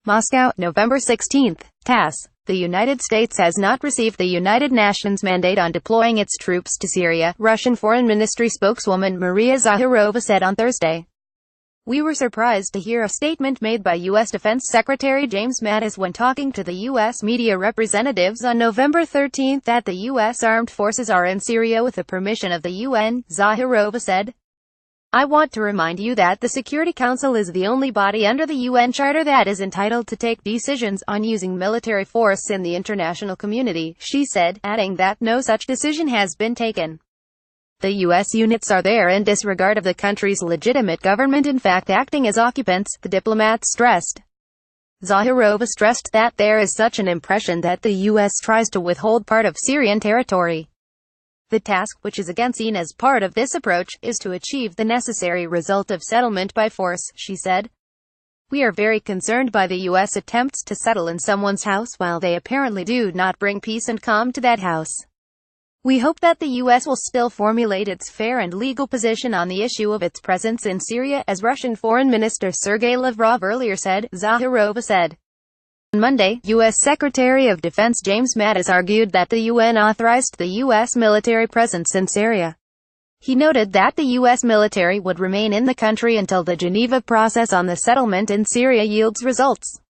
Moscow, November 16. TASS. The United States has not received the United Nations mandate on deploying its troops to Syria, Russian Foreign Ministry spokeswoman Maria Zakharova said on Thursday. We were surprised to hear a statement made by U.S. Defense Secretary James Mattis when talking to the U.S. media representatives on November 13 that the U.S. armed forces are in Syria with the permission of the UN, Zakharova said. I want to remind you that the Security Council is the only body under the UN Charter that is entitled to take decisions on using military force in the international community, she said, adding that no such decision has been taken. The U.S. units are there in disregard of the country's legitimate government, in fact acting as occupants, the diplomat stressed. Zakharova stressed that there is such an impression that the U.S. tries to withhold part of Syrian territory. The task, which is again seen as part of this approach, is to achieve the necessary result of settlement by force, she said. We are very concerned by the U.S. attempts to settle in someone's house while they apparently do not bring peace and calm to that house. We hope that the U.S. will still formulate its fair and legal position on the issue of its presence in Syria, as Russian Foreign Minister Sergei Lavrov earlier said, Zakharova said. On Monday, U.S. Secretary of Defense James Mattis argued that the UN authorized the U.S. military presence in Syria. He noted that the U.S. military would remain in the country until the Geneva process on the settlement in Syria yields results.